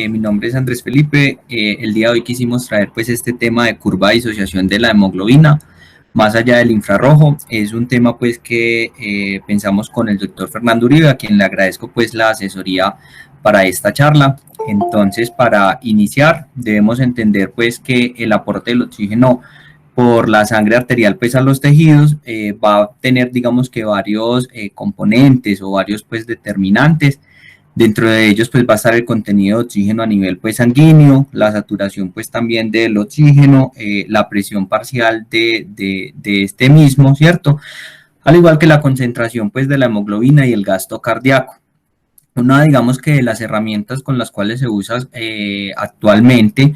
Mi nombre es Andrés Felipe. El día de hoy quisimos traer pues este tema de curva de disociación de la hemoglobina más allá del infrarrojo. Es un tema pues que pensamos con el doctor Fernando Uribe, a quien le agradezco pues la asesoría para esta charla. Entonces, para iniciar debemos entender pues que el aporte del oxígeno por la sangre arterial pues a los tejidos va a tener digamos que varios componentes o varios pues determinantes. Dentro de ellos pues va a estar el contenido de oxígeno a nivel pues sanguíneo, la saturación pues también del oxígeno, la presión parcial de este mismo, ¿cierto? Al igual que la concentración pues de la hemoglobina y el gasto cardíaco. Una digamos que de las herramientas con las cuales se usa actualmente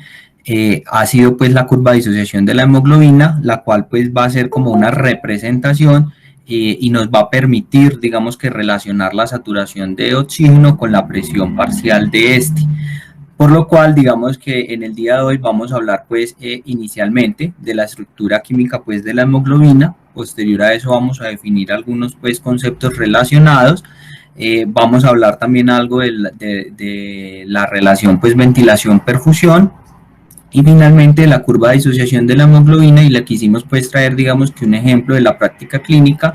ha sido pues la curva de disociación de la hemoglobina, la cual pues va a ser como una representación y nos va a permitir, digamos que relacionar la saturación de oxígeno con la presión parcial de este. Por lo cual, digamos que en el día de hoy vamos a hablar pues inicialmente de la estructura química pues de la hemoglobina. Posterior a eso vamos a definir algunos pues conceptos relacionados. Vamos a hablar también algo de la relación pues ventilación-perfusión. Y finalmente la curva de disociación de la hemoglobina, y la quisimos pues traer digamos que un ejemplo de la práctica clínica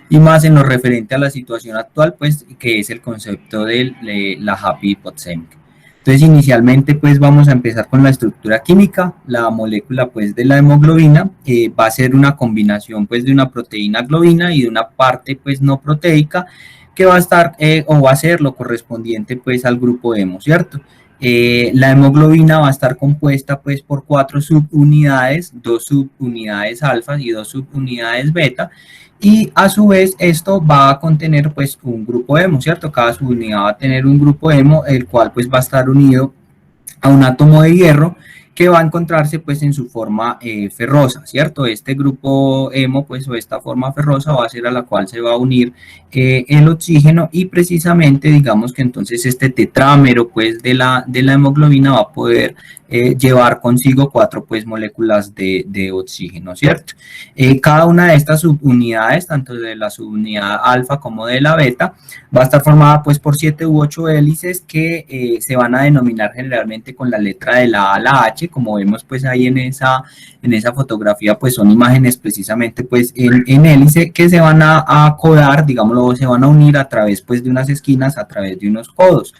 y más en lo referente a la situación actual pues que es el concepto de la happy hypoxemic. Entonces inicialmente pues vamos a empezar con la estructura química. La molécula pues de la hemoglobina va a ser una combinación pues de una proteína globina y de una parte pues no proteica que va a estar o va a ser lo correspondiente pues al grupo hemo, ¿cierto? La hemoglobina va a estar compuesta pues por 4 subunidades, 2 subunidades alfa y 2 subunidades beta, y a su vez esto va a contener pues un grupo hemo, ¿cierto? Cada subunidad va a tener un grupo hemo, el cual pues va a estar unido a un átomo de hierro que va a encontrarse pues en su forma ferrosa, ¿cierto? Este grupo hemo pues o esta forma ferrosa va a ser a la cual se va a unir el oxígeno, y precisamente digamos que entonces este tetrámero pues de la hemoglobina va a poder llevar consigo 4 pues moléculas de oxígeno, ¿cierto? Cada una de estas subunidades, tanto de la subunidad alfa como de la beta, va a estar formada pues por 7 u 8 hélices que se van a denominar generalmente con la letra de la A a la H, como vemos pues ahí en esa fotografía, pues son imágenes precisamente pues en hélice que se van a codar, digámoslo, se van a unir a través pues de unas esquinas, a través de unos codos.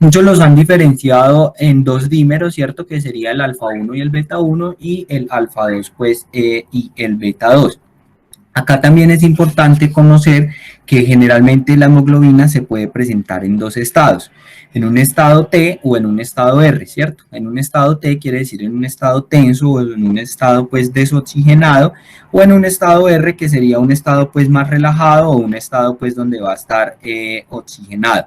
Muchos los han diferenciado en 2 dímeros, ¿cierto? Que sería el alfa 1 y el beta 1, y el alfa 2 pues y el beta 2. Acá también es importante conocer que generalmente la hemoglobina se puede presentar en 2 estados, en un estado T o en un estado R, ¿cierto? En un estado T quiere decir en un estado tenso o en un estado pues desoxigenado, o en un estado R que sería un estado pues más relajado o un estado pues donde va a estar oxigenado.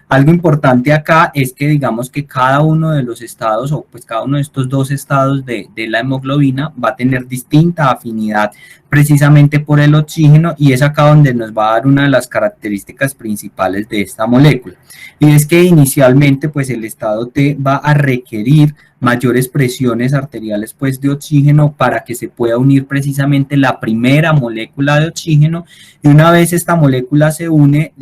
Algo importante acá es que digamos que cada uno de los estados o pues cada uno de estos 2 estados de la hemoglobina va a tener distinta afinidad precisamente por el oxígeno, y es acá donde nos va a dar una de las características principales de esta molécula, y es que inicialmente pues el estado T va a requerir mayores presiones arteriales pues de oxígeno para que se pueda unir precisamente la primera molécula de oxígeno, y una vez esta molécula se une,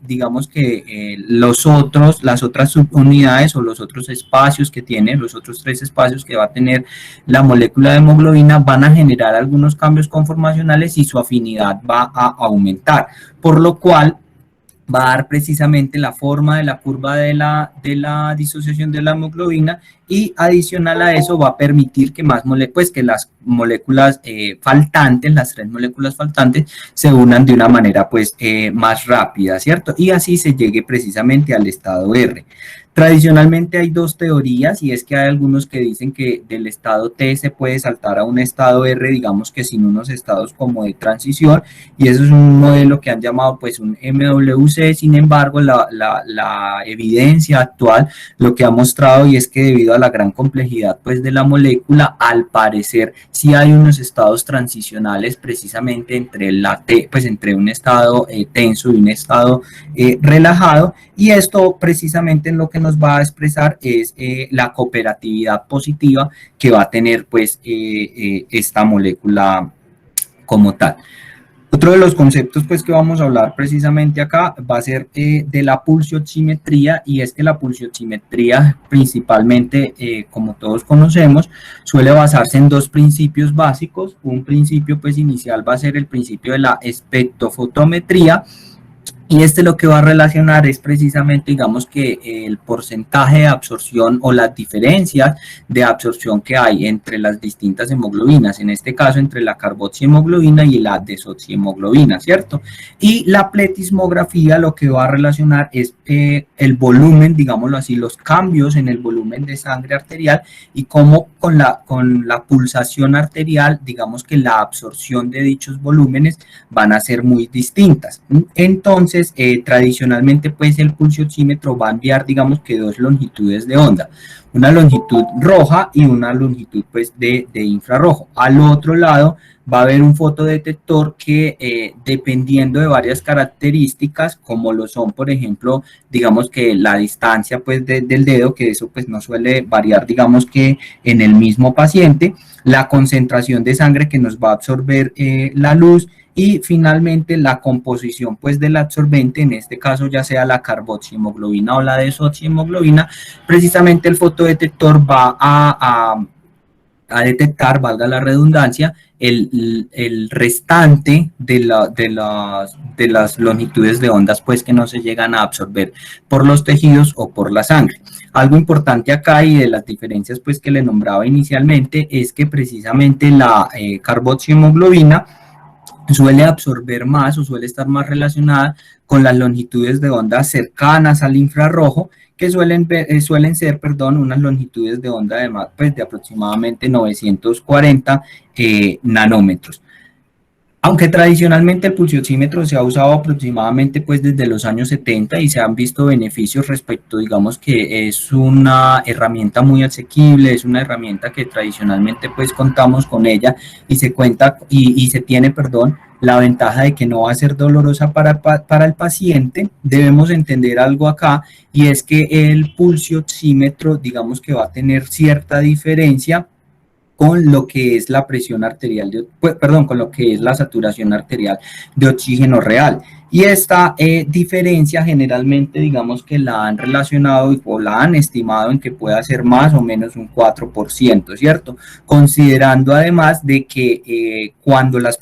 digamos que las otras subunidades o los otros espacios que tiene, los otros 3 espacios que va a tener la molécula de hemoglobina van a generar algunos cambios conformacionales y su afinidad va a aumentar, por lo cual va a dar precisamente la forma de la curva de la disociación de la hemoglobina, y adicional a eso va a permitir que que las moléculas faltantes, las 3 moléculas faltantes, se unan de una manera pues más rápida, ¿cierto? Y así se llegue precisamente al estado R. Tradicionalmente hay 2 teorías, y es que hay algunos que dicen que del estado T se puede saltar a un estado R, digamos que sin unos estados como de transición, y eso es un modelo que han llamado pues un MWC. Sin embargo, la evidencia actual lo que ha mostrado, y es que debido a la gran complejidad pues de la molécula, al parecer sí hay unos estados transicionales precisamente entre entre un estado tenso y un estado relajado, y esto precisamente en lo que nos va a expresar es la cooperatividad positiva que va a tener pues esta molécula como tal. Otro de los conceptos pues que vamos a hablar precisamente acá va a ser de la pulsioximetría, y es que la pulsioximetría principalmente, como todos conocemos, suele basarse en dos principios básicos. Un principio pues inicial va a ser el principio de la espectrofotometría, y este lo que va a relacionar es precisamente, digamos que el porcentaje de absorción o las diferencias de absorción que hay entre las distintas hemoglobinas, en este caso entre la carboxihemoglobina y la desoxihemoglobina, ¿cierto? Y la pletismografía lo que va a relacionar es el volumen, digámoslo así, los cambios en el volumen de sangre arterial, y cómo con la pulsación arterial, digamos que la absorción de dichos volúmenes van a ser muy distintas. Entonces, tradicionalmente, pues el pulsioxímetro va a enviar, digamos que dos longitudes de onda, una longitud roja y una longitud pues de infrarrojo. Al otro lado va a haber un fotodetector que dependiendo de varias características, como lo son, por ejemplo, digamos que la distancia pues del dedo, que eso pues no suele variar, digamos que en el mismo paciente, la concentración de sangre que nos va a absorber la luz, y finalmente la composición pues del absorbente, en este caso ya sea la carboxihemoglobina o la desoxihemoglobina. Precisamente el fotodetector va a detectar, valga la redundancia, el restante de las longitudes de ondas pues que no se llegan a absorber por los tejidos o por la sangre. Algo importante acá, y de las diferencias pues que le nombraba inicialmente, es que precisamente la carboxihemoglobina suele absorber más o suele estar más relacionada con las longitudes de onda cercanas al infrarrojo, que suelen ser, unas longitudes de onda pues, de aproximadamente 940 nanómetros. Aunque tradicionalmente el pulsioxímetro se ha usado aproximadamente pues desde los años 70, y se han visto beneficios respecto, digamos que es una herramienta muy asequible, es una herramienta que tradicionalmente pues contamos con ella, y se cuenta y se tiene, la ventaja de que no va a ser dolorosa para el paciente. Debemos entender algo acá, y es que el pulsioxímetro, digamos que va a tener cierta diferencia con lo que es la presión arterial, con lo que es la saturación arterial de oxígeno real. Y esta diferencia generalmente, digamos que la han relacionado o la han estimado en que pueda ser más o menos un 4%, ¿cierto? Considerando además de que cuando las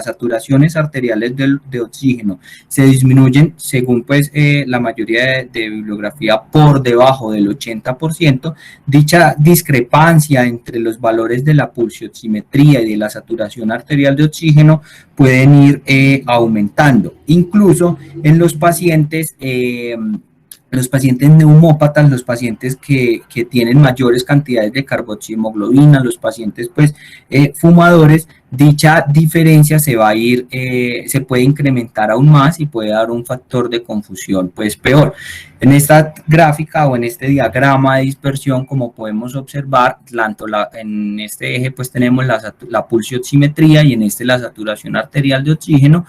saturaciones arteriales de oxígeno se disminuyen, según pues la mayoría de bibliografía, por debajo del 80%, dicha discrepancia entre los valores de la pulsioximetría y de la saturación arterial de oxígeno pueden ir aumentando. Incluso en los pacientes neumópatas, los pacientes que tienen mayores cantidades de carboxihemoglobina, los pacientes pues fumadores, dicha diferencia se va a ir, se puede incrementar aún más, y puede dar un factor de confusión pues peor. En esta gráfica o en este diagrama de dispersión, como podemos observar, en este eje pues tenemos la pulsioximetría, y en este la saturación arterial de oxígeno.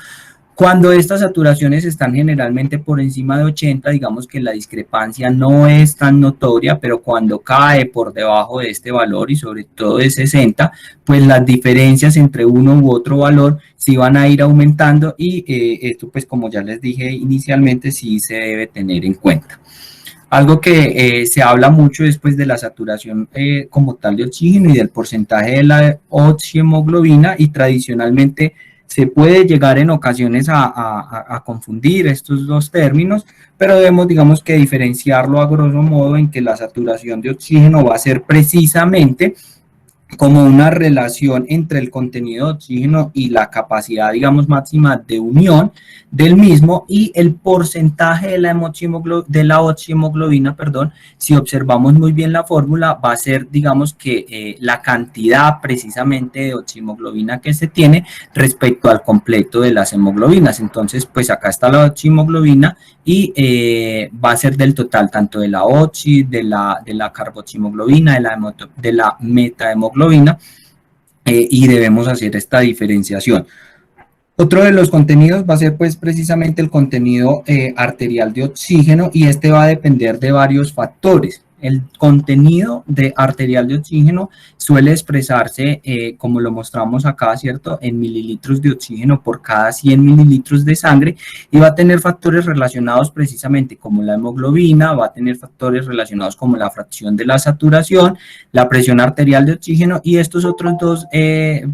Cuando estas saturaciones están generalmente por encima de 80, digamos que la discrepancia no es tan notoria, pero cuando cae por debajo de este valor, y sobre todo de 60, pues las diferencias entre uno u otro valor sí van a ir aumentando, y esto pues como ya les dije inicialmente, sí se debe tener en cuenta. Algo que se habla mucho después de la saturación como tal de oxígeno y del porcentaje de la oxihemoglobina, y tradicionalmente se puede llegar en ocasiones a confundir estos dos términos, pero debemos, digamos que diferenciarlo a grosso modo en que la saturación de oxígeno va a ser precisamente como una relación entre el contenido de oxígeno y la capacidad, digamos, máxima de unión del mismo, y el porcentaje de la oxihemoglobina, si observamos muy bien la fórmula, va a ser, digamos que la cantidad precisamente de oxihemoglobina que se tiene respecto al completo de las hemoglobinas. Entonces, pues acá está la oxihemoglobina, y va a ser del total tanto de la oxi, de la carboxihemoglobina, de la metahemoglobina, y debemos hacer esta diferenciación. Otro de los contenidos va a ser pues precisamente el contenido arterial de oxígeno, y este va a depender de varios factores. El contenido arterial de oxígeno suele expresarse, como lo mostramos acá, ¿cierto?, en mililitros de oxígeno por cada 100 mililitros de sangre, y va a tener factores relacionados precisamente como la hemoglobina, va a tener factores relacionados como la fracción de la saturación, la presión arterial de oxígeno, y estos otros dos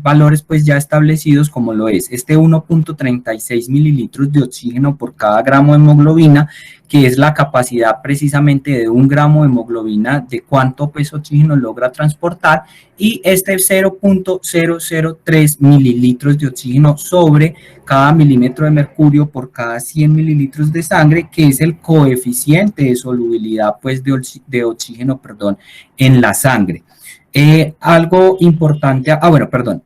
valores pues ya establecidos, como lo es este 1.36 mililitros de oxígeno por cada gramo de hemoglobina, que es la capacidad precisamente de 1 gramo de hemoglobina de cuánto peso oxígeno logra transportar, y este 0.003 mililitros de oxígeno sobre cada milímetro de mercurio por cada 100 mililitros de sangre, que es el coeficiente de solubilidad pues de oxígeno, perdón, en la sangre. Algo importante,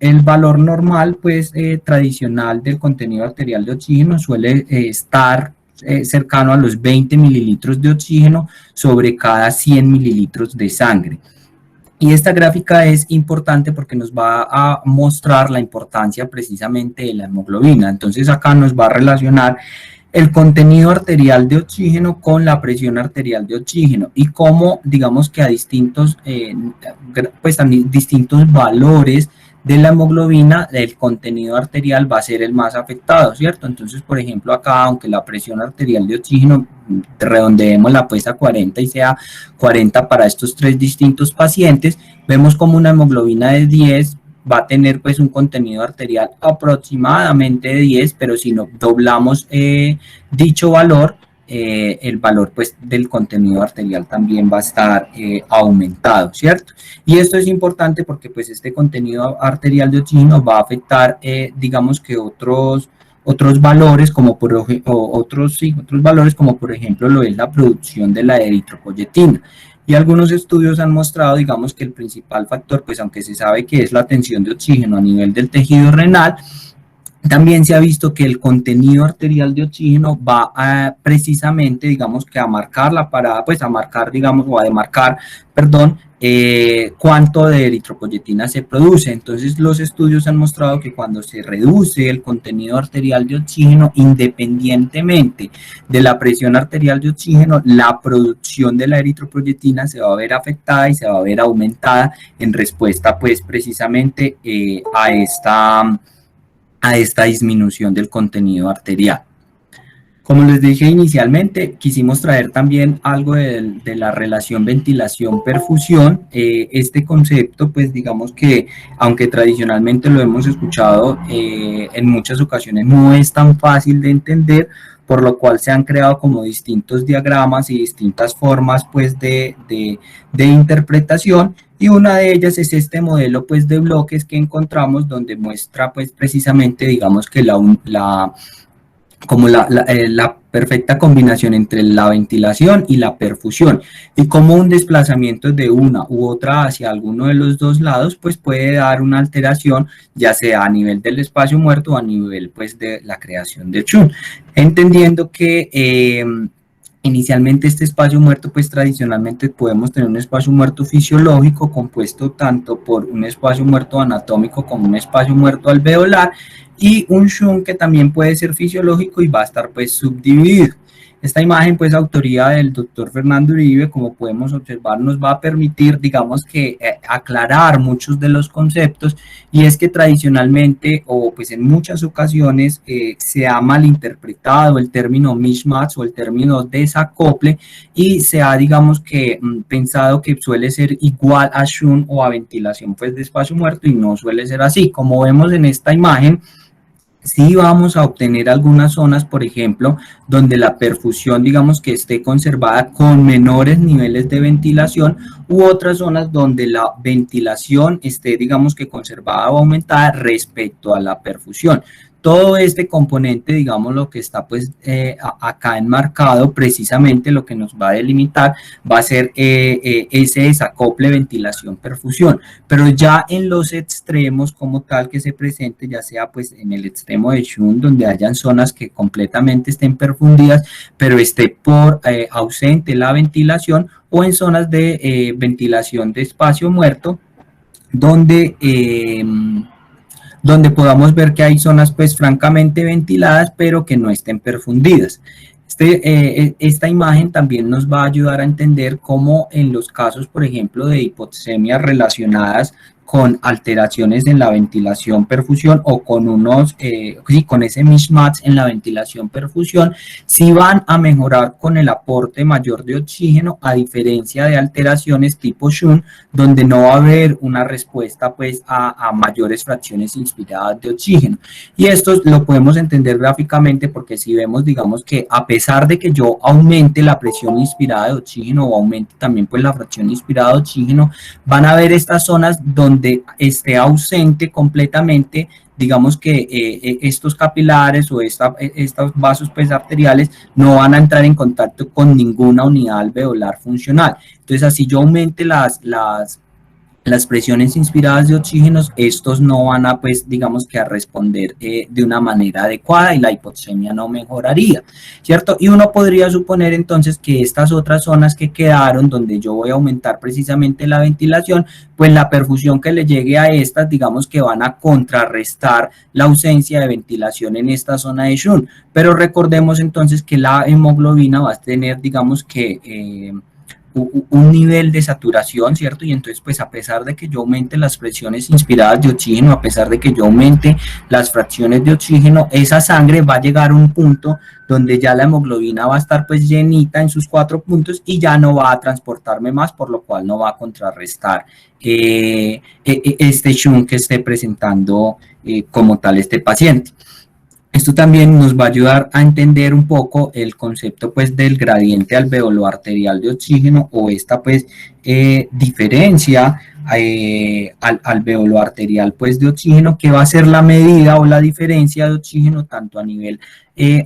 el valor normal pues tradicional del contenido arterial de oxígeno suele estar cercano a los 20 mililitros de oxígeno sobre cada 100 mililitros de sangre. Y esta gráfica es importante porque nos va a mostrar la importancia precisamente de la hemoglobina. Entonces acá nos va a relacionar el contenido arterial de oxígeno con la presión arterial de oxígeno, y cómo, digamos que a distintos valores de la hemoglobina, el contenido arterial va a ser el más afectado, ¿cierto? Entonces, por ejemplo, acá, aunque la presión arterial de oxígeno, redondeémosla pues a 40 y sea 40 para estos tres distintos pacientes, vemos como una hemoglobina de 10 va a tener pues un contenido arterial aproximadamente de 10, pero si no doblamos dicho valor, el valor pues del contenido arterial también va a estar aumentado, ¿cierto? Y esto es importante porque pues este contenido arterial de oxígeno va a afectar, digamos que otros valores, como otros valores, como por ejemplo lo es la producción de la eritropoyetina. Y algunos estudios han mostrado, digamos, que el principal factor, pues aunque se sabe que es la tensión de oxígeno a nivel del tejido renal, también se ha visto que el contenido arterial de oxígeno va a precisamente, digamos, que a marcar la parada, pues a marcar, digamos, o a demarcar, perdón, cuánto de eritropoyetina se produce. Entonces los estudios han mostrado que cuando se reduce el contenido arterial de oxígeno, independientemente de la presión arterial de oxígeno, la producción de la eritropoyetina se va a ver afectada y se va a ver aumentada en respuesta pues precisamente a esta disminución del contenido arterial. Como les dije inicialmente, quisimos traer también algo de la relación ventilación-perfusión. Este concepto, pues digamos que, aunque tradicionalmente lo hemos escuchado en muchas ocasiones, no es tan fácil de entender, por lo cual se han creado como distintos diagramas y distintas formas pues de interpretación, y una de ellas es este modelo pues de bloques que encontramos, donde muestra pues precisamente, digamos que la perfecta combinación entre la ventilación y la perfusión, y cómo un desplazamiento de una u otra hacia alguno de los dos lados pues puede dar una alteración, ya sea a nivel del espacio muerto o a nivel pues de la creación de Schunn, entendiendo que inicialmente este espacio muerto, pues tradicionalmente podemos tener un espacio muerto fisiológico compuesto tanto por un espacio muerto anatómico como un espacio muerto alveolar, y un Schunn que también puede ser fisiológico y va a estar pues subdividido. Esta imagen pues autoría del doctor Fernando Uribe, como podemos observar, nos va a permitir, digamos que aclarar muchos de los conceptos, y es que tradicionalmente o pues en muchas ocasiones se ha malinterpretado el término mismatch o el término desacople, y se ha, digamos que pensado que suele ser igual a Schunn o a ventilación pues de espacio muerto, y no suele ser así. Como vemos en esta imagen, sí vamos a obtener algunas zonas, por ejemplo, donde la perfusión, digamos que esté conservada con menores niveles de ventilación, u otras zonas donde la ventilación esté, digamos que conservada o aumentada respecto a la perfusión. Todo este componente, digamos, lo que está pues acá enmarcado, precisamente lo que nos va a delimitar va a ser ese desacople ventilación-perfusión, pero ya en los extremos como tal que se presente, ya sea pues en el extremo de Schunn, donde hayan zonas que completamente estén perfundidas, pero esté por ausente la ventilación, o en zonas de ventilación de espacio muerto, donde podamos ver que hay zonas pues francamente ventiladas, pero que no estén perfundidas. Esta imagen también nos va a ayudar a entender cómo en los casos, por ejemplo, de hipoxemias relacionadas con alteraciones en la ventilación perfusión o con sí, con ese mismatch en la ventilación perfusión, sí van a mejorar con el aporte mayor de oxígeno, a diferencia de alteraciones tipo Shunt, donde no va a haber una respuesta pues a mayores fracciones inspiradas de oxígeno. Y esto lo podemos entender gráficamente porque si vemos, digamos que a pesar de que yo aumente la presión inspirada de oxígeno o aumente también pues la fracción inspirada de oxígeno, van a haber estas zonas donde esté ausente completamente, digamos que estos capilares o estos vasos pues arteriales no van a entrar en contacto con ninguna unidad alveolar funcional. Entonces así yo aumente las presiones inspiradas de oxígenos, estos no van a, pues, digamos que a responder de una manera adecuada y la hipoxemia no mejoraría, ¿cierto? Y uno podría suponer entonces que estas otras zonas que quedaron, donde yo voy a aumentar precisamente la ventilación, pues la perfusión que le llegue a estas, digamos que van a contrarrestar la ausencia de ventilación en esta zona de Shunt. Pero recordemos entonces que la hemoglobina va a tener, digamos que un nivel de saturación, ¿cierto? Y entonces, pues a pesar de que yo aumente las presiones inspiradas de oxígeno, a pesar de que yo aumente las fracciones de oxígeno, esa sangre va a llegar a un punto donde ya la hemoglobina va a estar pues llenita en sus 4 puntos y ya no va a transportarme más, por lo cual no va a contrarrestar este shunt que esté presentando como tal este paciente. Esto también nos va a ayudar a entender un poco el concepto pues del gradiente alveolo-arterial de oxígeno o esta pues diferencia al alveolo-arterial pues de oxígeno, que va a ser la medida o la diferencia de oxígeno tanto a nivel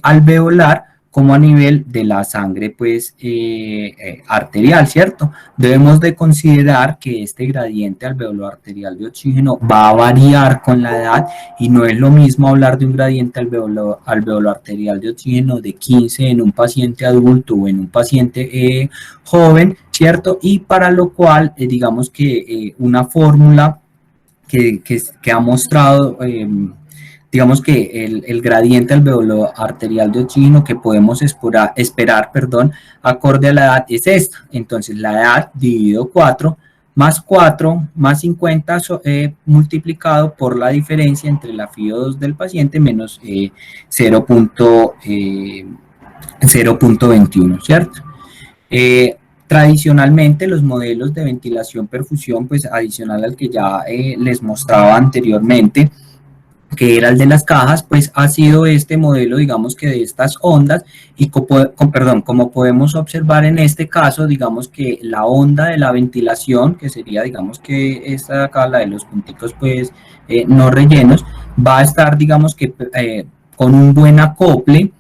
alveolar como a nivel de la sangre pues arterial, ¿cierto? Debemos de considerar que este gradiente alveolo-arterial de oxígeno va a variar con la edad y no es lo mismo hablar de un gradiente alveolo-arterial de oxígeno de 15 en un paciente adulto o en un paciente joven, ¿cierto? Y para lo cual, digamos que una fórmula que ha mostrado digamos que el gradiente alveolo-arterial de oxígeno que podemos esperar, acorde a la edad es esta. Entonces la edad dividido 4 más 4 más 50 multiplicado por la diferencia entre la FiO2 del paciente menos 0.21, ¿cierto? Tradicionalmente los modelos de ventilación perfusión, pues adicional al que ya les mostraba anteriormente, que era el de las cajas, pues ha sido este modelo, digamos que de estas ondas, y como podemos observar en este caso, digamos que la onda de la ventilación, que sería, digamos que esta de acá, la de los punticos, pues, no rellenos, va a estar, digamos que, con un buen acople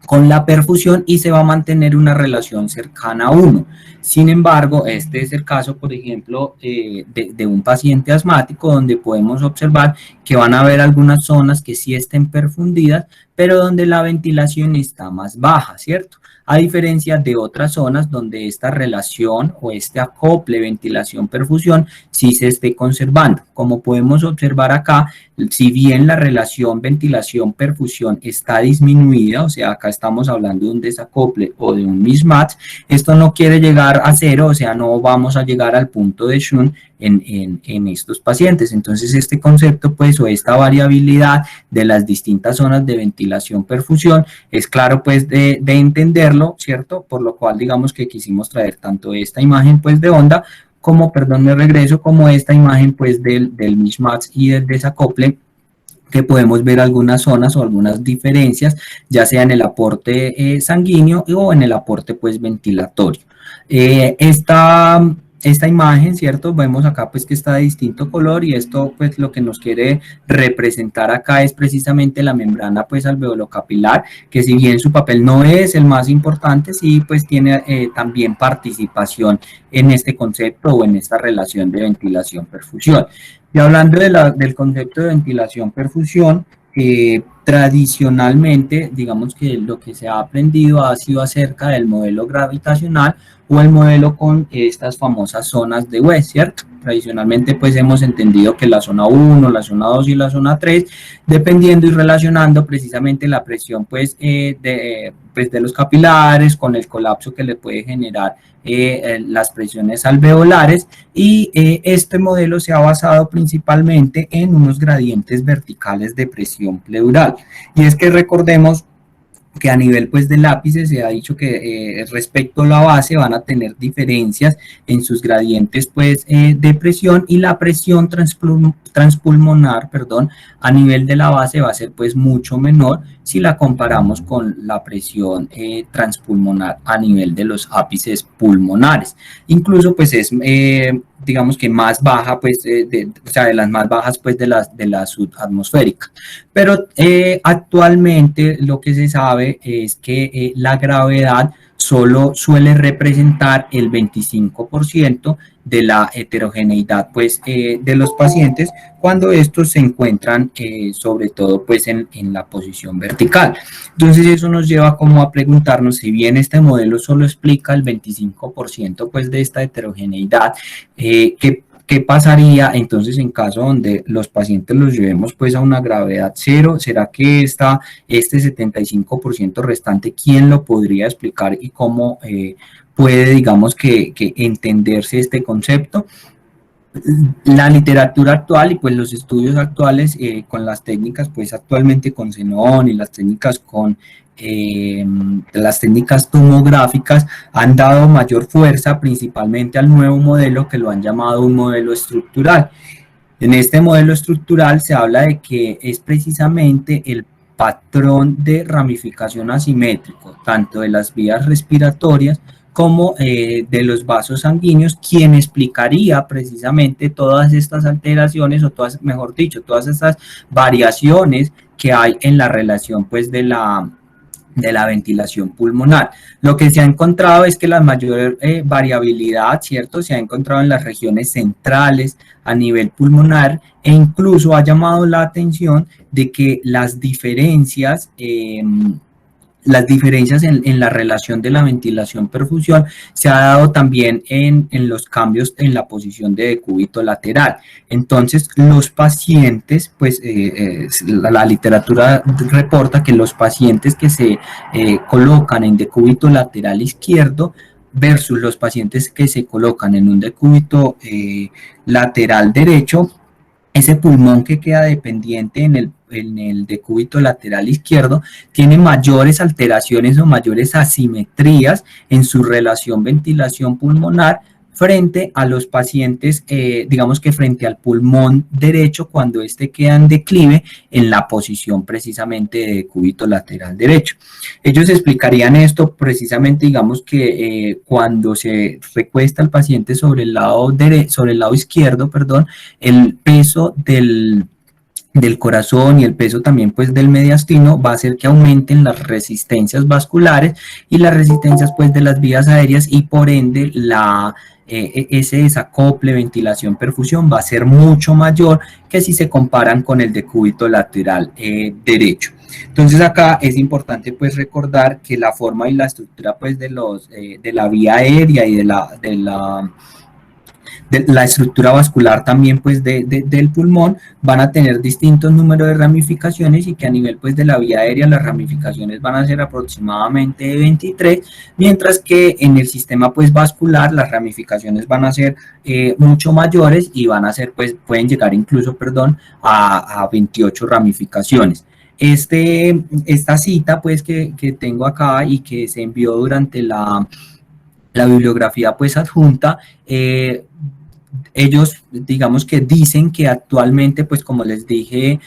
con la perfusión y se va a mantener una relación cercana a 1. Sin embargo, este es el caso, por ejemplo, de un paciente asmático, donde podemos observar que van a haber algunas zonas que sí estén perfundidas, pero donde la ventilación está más baja, ¿cierto? A diferencia de otras zonas donde esta relación o este acople ventilación-perfusión sí se esté conservando. Como podemos observar acá, si bien la relación ventilación-perfusión está disminuida, o sea, acá estamos hablando de un desacople o de un mismatch, esto no quiere llegar a 0, o sea, no vamos a llegar al punto de Shunt en estos pacientes. Entonces, este concepto, pues, o esta variabilidad de las distintas zonas de ventilación-perfusión es claro, pues, de entenderlo, ¿cierto? Por lo cual, digamos que quisimos traer tanto esta imagen, pues, de onda, como, perdón, me regreso, como esta imagen, pues, del mismatch y del desacople, que podemos ver algunas zonas o algunas diferencias, ya sea en el aporte sanguíneo o en el aporte, pues, ventilatorio. Esta imagen, ¿cierto? Vemos acá pues que está de distinto color y esto pues lo que nos quiere representar acá es precisamente la membrana pues alveolocapilar, que si bien su papel no es el más importante, sí pues tiene también participación en este concepto o en esta relación de ventilación-perfusión. Y hablando del concepto de ventilación-perfusión, tradicionalmente, digamos que lo que se ha aprendido ha sido acerca del modelo gravitacional o el modelo con estas famosas zonas de West, ¿cierto? Tradicionalmente pues hemos entendido que la zona 1, la zona 2 y la zona 3, dependiendo y relacionando precisamente la presión pues pues, de los capilares, con el colapso que le puede generar las presiones alveolares, y este modelo se ha basado principalmente en unos gradientes verticales de presión pleural. Y es que recordemos que a nivel pues del ápice se ha dicho que respecto a la base van a tener diferencias en sus gradientes pues de presión, y la presión transpulmonar, perdón, a nivel de la base va a ser pues mucho menor si la comparamos con la presión transpulmonar a nivel de los ápices pulmonares. Incluso pues es digamos que más baja pues o sea, de las más bajas pues de la subatmosférica. Pero actualmente lo que se sabe es que la gravedad solo suele representar el 25% de la heterogeneidad pues, de los pacientes cuando estos se encuentran sobre todo pues, en la posición vertical. Entonces eso nos lleva como a preguntarnos, si bien este modelo solo explica el 25% pues, de esta heterogeneidad, ¿qué pasaría entonces en caso donde los pacientes los llevemos pues a una gravedad cero? ¿Será que este 75% restante, quién lo podría explicar y cómo puede, digamos, que entenderse este concepto? La literatura actual y pues los estudios actuales con las técnicas pues actualmente con xenón y las técnicas las técnicas tomográficas han dado mayor fuerza principalmente al nuevo modelo, que lo han llamado un modelo estructural. En este modelo estructural se habla de que es precisamente el patrón de ramificación asimétrico, tanto de las vías respiratorias como de los vasos sanguíneos, quien explicaría precisamente todas estas alteraciones, o todas, mejor dicho, todas estas variaciones que hay en la relación pues de la ventilación pulmonar. Lo que se ha encontrado es que la mayor variabilidad, ¿cierto?, se ha encontrado en las regiones centrales a nivel pulmonar, e incluso ha llamado la atención de que las diferencias en la relación de la ventilación-perfusión se ha dado también en los cambios en la posición de decúbito lateral. Entonces, los pacientes, pues la literatura reporta que los pacientes que se colocan en decúbito lateral izquierdo versus los pacientes que se colocan en un decúbito lateral derecho, ese pulmón que queda dependiente en el decúbito lateral izquierdo tiene mayores alteraciones o mayores asimetrías en su relación ventilación pulmonar frente a los pacientes, digamos que frente al pulmón derecho, cuando este queda en declive en la posición precisamente de decúbito lateral derecho. Ellos explicarían esto precisamente, digamos que cuando se recuesta el paciente sobre el lado izquierdo, perdón, el peso del corazón y el peso también pues del mediastino va a hacer que aumenten las resistencias vasculares y las resistencias pues de las vías aéreas, y por ende ese desacople ventilación-perfusión va a ser mucho mayor que si se comparan con el decúbito lateral derecho. Entonces acá es importante pues recordar que la forma y la estructura pues de la vía aérea y de la estructura vascular también pues del pulmón van a tener distintos números de ramificaciones, y que a nivel pues de la vía aérea las ramificaciones van a ser aproximadamente 23, mientras que en el sistema pues vascular las ramificaciones van a ser mucho mayores, y van a ser pues pueden llegar incluso, perdón, a 28 ramificaciones. Esta cita pues que tengo acá y que se envió durante la bibliografía pues adjunta, ellos digamos que dicen que actualmente, pues como les dije,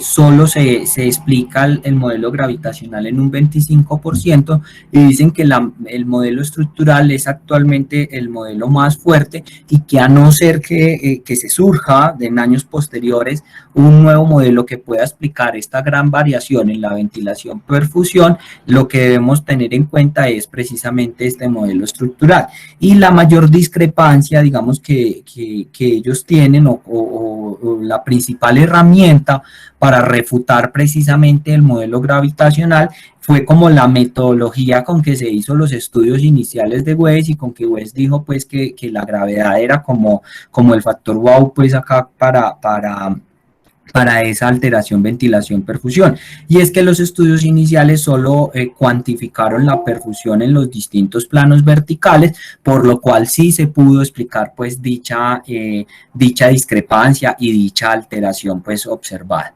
solo se explica el modelo gravitacional en un 25%, y dicen que el modelo estructural es actualmente el modelo más fuerte, y que a no ser que se surja en años posteriores un nuevo modelo que pueda explicar esta gran variación en la ventilación-perfusión, lo que debemos tener en cuenta es precisamente este modelo estructural. Y la mayor discrepancia, digamos que ellos tienen, o la principal herramienta para refutar precisamente el modelo gravitacional, fue como la metodología con que se hizo los estudios iniciales de Weiss, y con que Weiss dijo pues que la gravedad era como el factor wow pues acá para para esa alteración, ventilación, perfusión. Y es que los estudios iniciales solo cuantificaron la perfusión en los distintos planos verticales, por lo cual sí se pudo explicar pues dicha discrepancia y dicha alteración pues observada.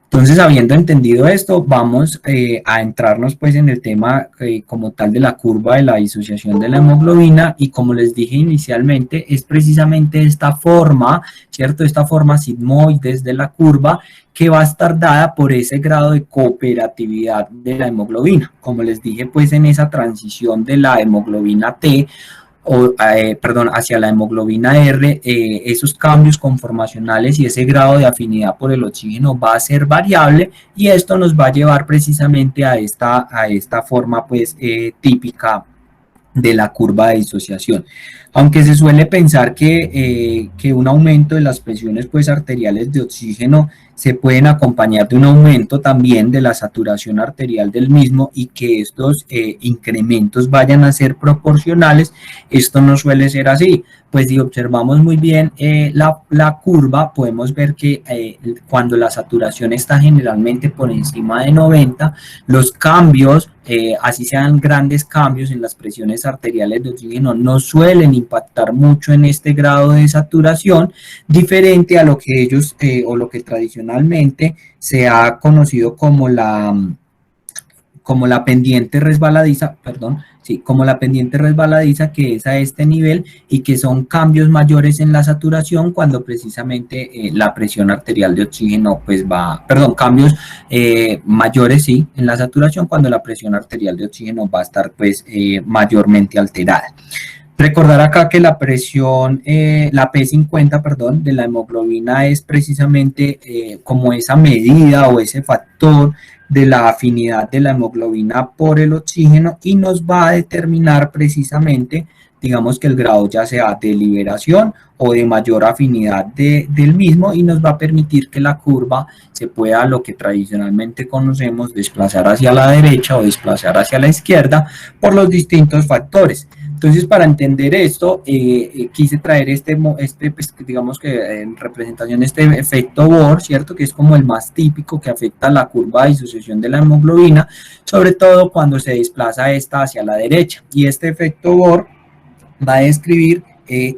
Entonces, habiendo entendido esto, vamos a entrarnos pues en el tema como tal de la curva de la disociación de la hemoglobina, y como les dije inicialmente, es precisamente esta forma, ¿cierto? Esta forma sigmoides de la curva que va a estar dada por ese grado de cooperatividad de la hemoglobina. Como les dije, pues en esa transición de la hemoglobina T hacia la hemoglobina R, esos cambios conformacionales y ese grado de afinidad por el oxígeno va a ser variable, y esto nos va a llevar precisamente a esta forma pues típica de la curva de disociación. Aunque se suele pensar que un aumento de las presiones pues arteriales de oxígeno se pueden acompañar de un aumento también de la saturación arterial del mismo, y que estos incrementos vayan a ser proporcionales, esto no suele ser así. Pues si observamos muy bien la curva, podemos ver que cuando la saturación está generalmente por encima de 90, los cambios, así sean grandes cambios en las presiones arteriales de oxígeno, no suelen impactar mucho en este grado de saturación, diferente a lo que ellos o lo que tradicionalmente se ha conocido como la pendiente resbaladiza, perdón, sí, como la pendiente resbaladiza, que es a este nivel, y que son cambios mayores en la saturación cuando precisamente la presión arterial de oxígeno pues cambios mayores, sí, en la saturación cuando la presión arterial de oxígeno va a estar pues mayormente alterada. Recordar acá que la presión, la P50, perdón, de la hemoglobina es precisamente como esa medida o ese factor de la afinidad de la hemoglobina por el oxígeno, y nos va a determinar precisamente, digamos, que el grado ya sea de liberación o de mayor afinidad del mismo, y nos va a permitir que la curva se pueda, lo que tradicionalmente conocemos, desplazar hacia la derecha o desplazar hacia la izquierda por los distintos factores. Entonces, para entender esto, quise traer pues, digamos que en representación, este efecto Bohr, ¿cierto? Que es como el más típico que afecta la curva de disociación de la hemoglobina, sobre todo cuando se desplaza esta hacia la derecha. Y este efecto Bohr va a describir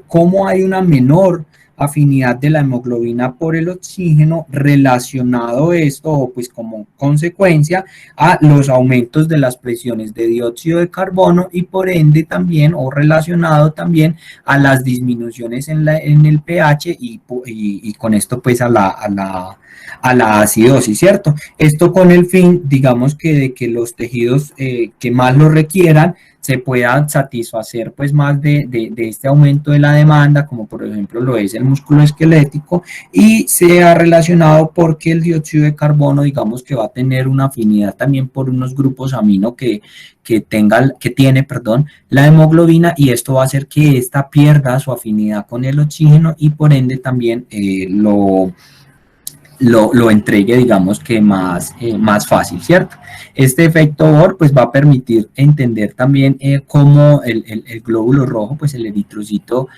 cómo hay una menor afinidad de la hemoglobina por el oxígeno, relacionado esto, o pues como consecuencia, a los aumentos de las presiones de dióxido de carbono, y por ende también, o relacionado también, a las disminuciones en el pH, y con esto pues a la acidosis, ¿cierto? Esto con el fin, digamos, que de que los tejidos que más lo requieran se puedan satisfacer pues más de este aumento de la demanda, como por ejemplo lo es el músculo esquelético, y sea relacionado porque el dióxido de carbono, digamos, que va a tener una afinidad también por unos grupos amino que tiene, perdón, la hemoglobina, y esto va a hacer que ésta pierda su afinidad con el oxígeno, y por ende también lo entregue, digamos, que más fácil, ¿cierto? Este efecto Bohr pues va a permitir entender también cómo el glóbulo rojo, pues el eritrocito,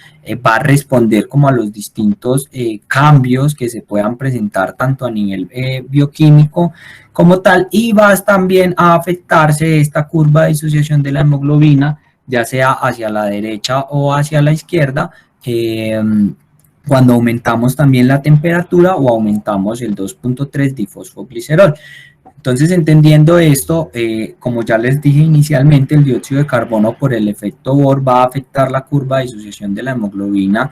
va a responder como a los distintos cambios que se puedan presentar tanto a nivel bioquímico como tal, y va también a afectarse esta curva de disociación de la hemoglobina, ya sea hacia la derecha o hacia la izquierda, cuando aumentamos también la temperatura o aumentamos el 2.3 difosfoglicerol. Entonces, entendiendo esto, como ya les dije inicialmente, el dióxido de carbono por el efecto Bohr va a afectar la curva de disociación de la hemoglobina,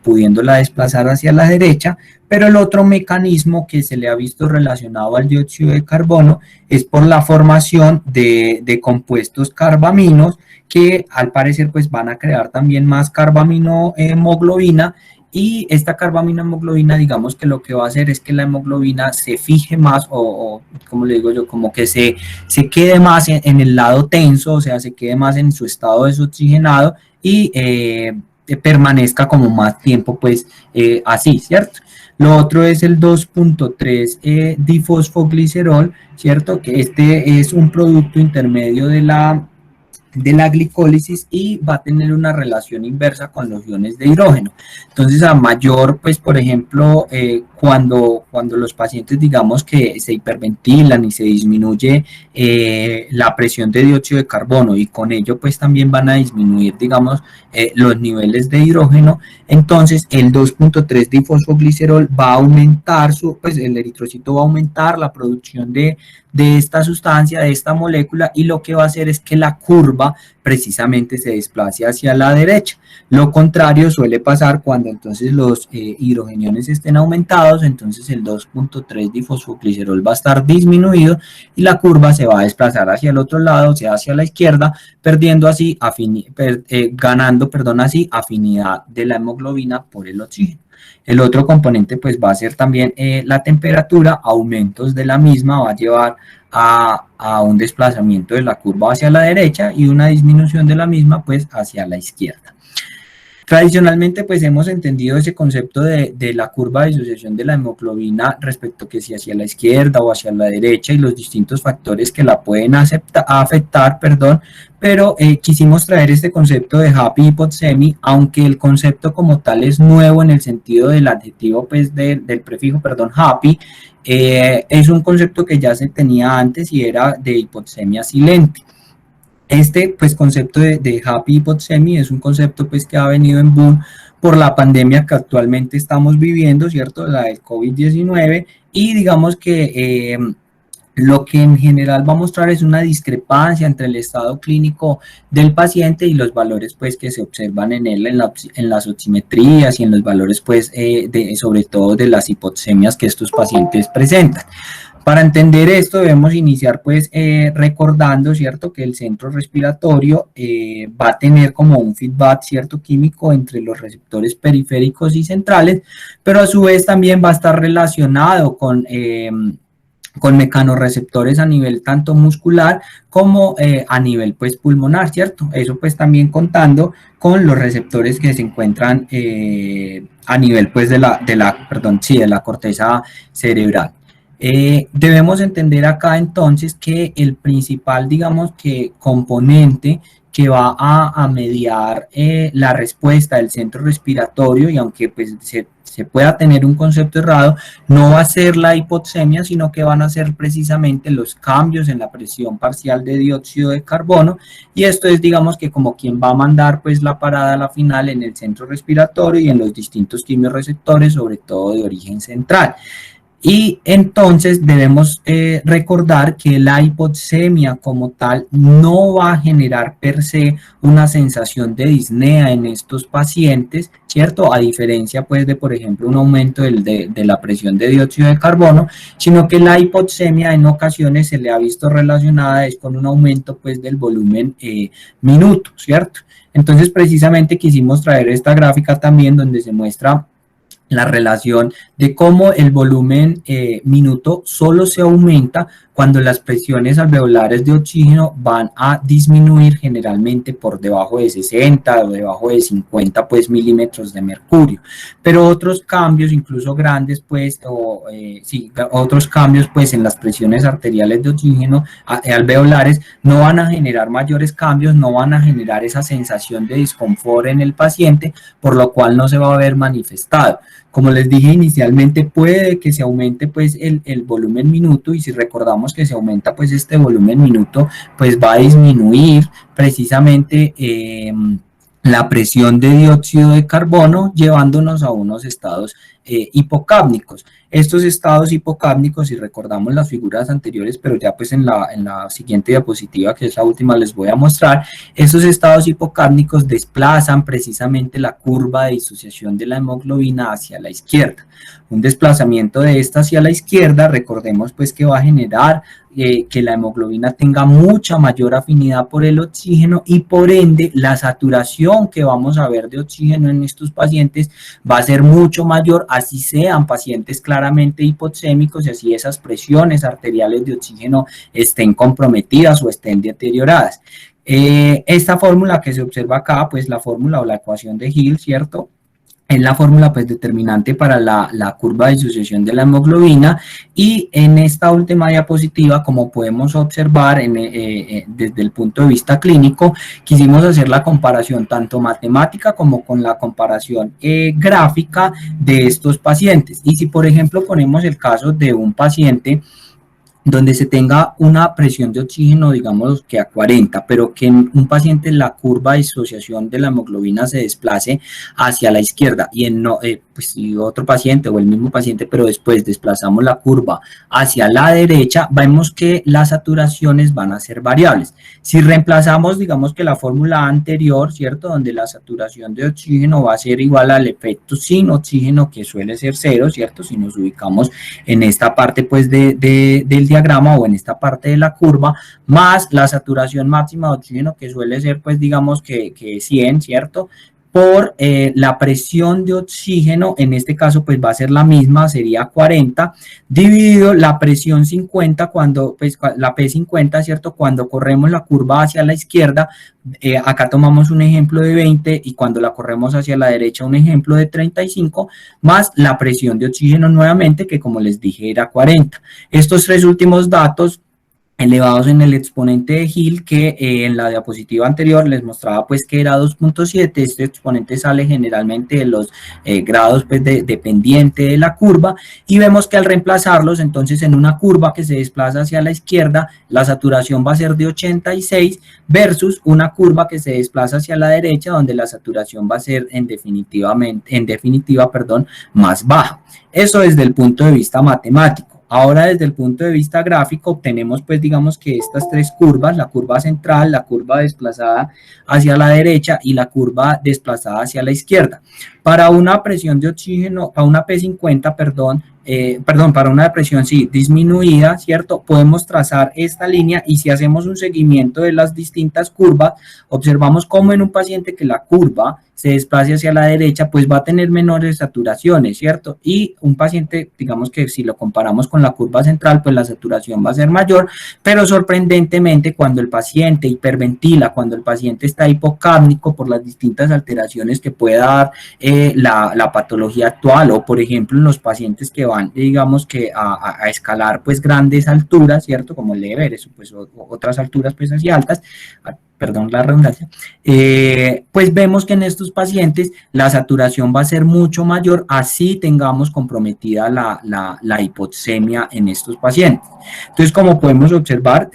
pudiéndola desplazar hacia la derecha, pero el otro mecanismo que se le ha visto relacionado al dióxido de carbono es por la formación de compuestos carbaminos, que al parecer pues van a crear también más carbamino hemoglobina, y esta carbaminohemoglobina, digamos, que lo que va a hacer es que la hemoglobina se fije más, o como le digo yo, como que se quede más en el lado tenso, o sea, se quede más en su estado desoxigenado, y permanezca como más tiempo pues así, ¿cierto? Lo otro es el 2.3 difosfoglicerol, ¿cierto? Que este es un producto intermedio de la glicólisis, y va a tener una relación inversa con los iones de hidrógeno. Entonces, a mayor, pues, por ejemplo, cuando los pacientes, digamos, que se hiperventilan y se disminuye la presión de dióxido de carbono y con ello pues también van a disminuir, digamos, los niveles de hidrógeno, entonces el 2.3 difosfoglicerol va a aumentar, pues el eritrocito va a aumentar la producción de esta sustancia, de esta molécula, y lo que va a hacer es que la curva precisamente se desplace hacia la derecha. Lo contrario suele pasar cuando entonces los hidrogeniones estén aumentados, entonces el 2.3 difosfoglicerol va a estar disminuido y la curva se va a desplazar hacia el otro lado, o sea, hacia la izquierda, perdiendo así, ganando, perdón, así afinidad de la hemoglobina por el oxígeno. El otro componente pues va a ser también la temperatura, aumentos de la misma va a llevar a un desplazamiento de la curva hacia la derecha y una disminución de la misma pues hacia la izquierda. Tradicionalmente, pues hemos entendido ese concepto de la curva de disociación de la hemoglobina respecto que si hacia la izquierda o hacia la derecha y los distintos factores que la pueden afectar, pero quisimos traer este concepto de happy hypoxemia, aunque el concepto como tal es nuevo en el sentido del adjetivo, pues del prefijo, happy, es un concepto que ya se tenía antes y era de hipoxemia silente. Este pues concepto de happy hypoxemia es un concepto pues que ha venido en boom por la pandemia que actualmente estamos viviendo, ¿cierto? La del COVID-19, y digamos que lo que en general va a mostrar es una discrepancia entre el estado clínico del paciente y los valores pues que se observan en él en las oximetrías y en los valores pues sobre todo de las hipoxemias que estos pacientes presentan. Para entender esto debemos iniciar pues recordando, ¿cierto?, que el centro respiratorio va a tener como un feedback, ¿cierto?, químico entre los receptores periféricos y centrales, pero a su vez también va a estar relacionado con mecanorreceptores a nivel tanto muscular como a nivel pues pulmonar, ¿cierto? Eso pues también contando con los receptores que se encuentran a nivel pues de la corteza cerebral. Debemos entender acá entonces que el principal, digamos que componente que va a mediar la respuesta del centro respiratorio, y aunque pues se pueda tener un concepto errado, no va a ser la hipoxemia, sino que van a ser precisamente los cambios en la presión parcial de dióxido de carbono, y esto es, digamos, que como quien va a mandar pues la parada a la final en el centro respiratorio y en los distintos quimiorreceptores, sobre todo de origen central. Y entonces debemos recordar que la hipoxemia como tal no va a generar per se una sensación de disnea en estos pacientes, ¿cierto? A diferencia pues de, por ejemplo, un aumento de la presión de dióxido de carbono, sino que la hipoxemia en ocasiones se le ha visto relacionada es con un aumento pues del volumen minuto, ¿cierto? Entonces precisamente quisimos traer esta gráfica también donde se muestra la relación de cómo el volumen minuto solo se aumenta cuando las presiones alveolares de oxígeno van a disminuir generalmente por debajo de 60 o debajo de 50 pues, milímetros de mercurio. Pero otros cambios, incluso grandes, pues, otros cambios pues, en las presiones arteriales de oxígeno alveolares no van a generar mayores cambios, no van a generar esa sensación de disconfort en el paciente, por lo cual no se va a ver manifestado. Como les dije inicialmente, puede que se aumente pues el volumen minuto, y si recordamos que se aumenta pues este volumen minuto, pues va a disminuir precisamente la presión de dióxido de carbono, llevándonos a unos estados hipocápnicos. Estos estados hipocápnicos, si recordamos las figuras anteriores, pero ya pues en la siguiente diapositiva, que es la última, les voy a mostrar, estos estados hipocápnicos desplazan precisamente la curva de disociación de la hemoglobina hacia la izquierda. Un desplazamiento de esta hacia la izquierda, recordemos pues que va a generar que la hemoglobina tenga mucha mayor afinidad por el oxígeno, y por ende la saturación que vamos a ver de oxígeno en estos pacientes va a ser mucho mayor, así sean pacientes claramente hipoxémicos y así esas presiones arteriales de oxígeno estén comprometidas o estén deterioradas. Esta fórmula que se observa acá, pues la fórmula o la ecuación de Hill, ¿cierto?, es la fórmula pues determinante para la curva de disociación de la hemoglobina. Y en esta última diapositiva, como podemos observar desde el punto de vista clínico, quisimos hacer la comparación tanto matemática como con la comparación gráfica de estos pacientes. Y si por ejemplo ponemos el caso de un paciente donde se tenga una presión de oxígeno, digamos que a 40, pero que en un paciente la curva de disociación de la hemoglobina se desplace hacia la izquierda y en pues si otro paciente o el mismo paciente, pero después desplazamos la curva hacia la derecha, vemos que las saturaciones van a ser variables. Si reemplazamos, digamos que la fórmula anterior, ¿cierto? Donde la saturación de oxígeno va a ser igual al efecto sin oxígeno, que suele ser cero, ¿cierto? Si nos ubicamos en esta parte pues del diagrama o en esta parte de la curva, más la saturación máxima de oxígeno, que suele ser pues digamos que 100, ¿cierto? Por la presión de oxígeno, en este caso pues va a ser la misma, sería 40, dividido la presión 50, cuando pues la P50, ¿cierto? Cuando corremos la curva hacia la izquierda, acá tomamos un ejemplo de 20 y cuando la corremos hacia la derecha un ejemplo de 35, más la presión de oxígeno nuevamente, que como les dije era 40. Estos tres últimos datos elevados en el exponente de Hill, que en la diapositiva anterior les mostraba pues que era 2.7, este exponente sale generalmente de los grados pues de pendiente de la curva, y vemos que al reemplazarlos, entonces en una curva que se desplaza hacia la izquierda, la saturación va a ser de 86 versus una curva que se desplaza hacia la derecha, donde la saturación va a ser en definitiva, más baja. Eso desde el punto de vista matemático. Ahora desde el punto de vista gráfico obtenemos pues digamos que estas tres curvas, la curva central, la curva desplazada hacia la derecha y la curva desplazada hacia la izquierda. Para una presión de oxígeno, para una P50, para una presión disminuida, ¿cierto? Podemos trazar esta línea y si hacemos un seguimiento de las distintas curvas, observamos cómo en un paciente que la curva se desplace hacia la derecha, pues va a tener menores saturaciones, ¿cierto? Y un paciente, digamos que si lo comparamos con la curva central, pues la saturación va a ser mayor, pero sorprendentemente cuando el paciente hiperventila, cuando el paciente está hipocápnico por las distintas alteraciones que pueda dar la patología actual, o por ejemplo en los pacientes que van, digamos que a escalar pues grandes alturas, ¿cierto? Como el Everest, pues otras alturas pues así altas, perdón la redundancia, pues vemos que en estos pacientes la saturación va a ser mucho mayor, así tengamos comprometida la hipoxemia en estos pacientes. Entonces, como podemos observar,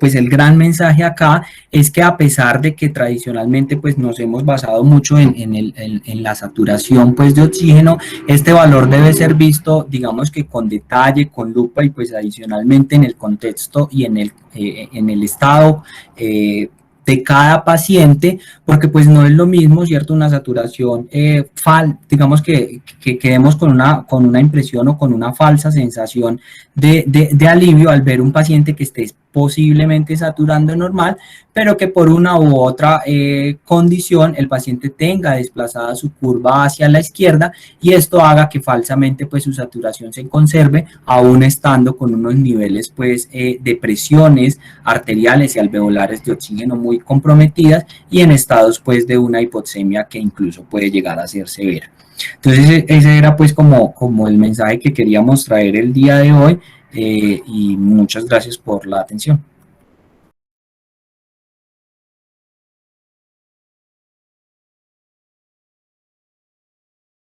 pues el gran mensaje acá es que a pesar de que tradicionalmente pues nos hemos basado mucho en la saturación pues de oxígeno, este valor debe ser visto digamos que con detalle, con lupa y pues adicionalmente en el contexto y en el estado de cada paciente, porque pues no es lo mismo, ¿cierto? Una saturación, digamos que quedemos con una impresión o con una falsa sensación de alivio al ver un paciente que esté posiblemente saturando normal, pero que por una u otra condición el paciente tenga desplazada su curva hacia la izquierda y esto haga que falsamente pues su saturación se conserve aún estando con unos niveles pues de presiones arteriales y alveolares de oxígeno muy comprometidas y en estados pues de una hipoxemia que incluso puede llegar a ser severa. Entonces ese era pues como el mensaje que queríamos traer el día de hoy. Y muchas gracias por la atención.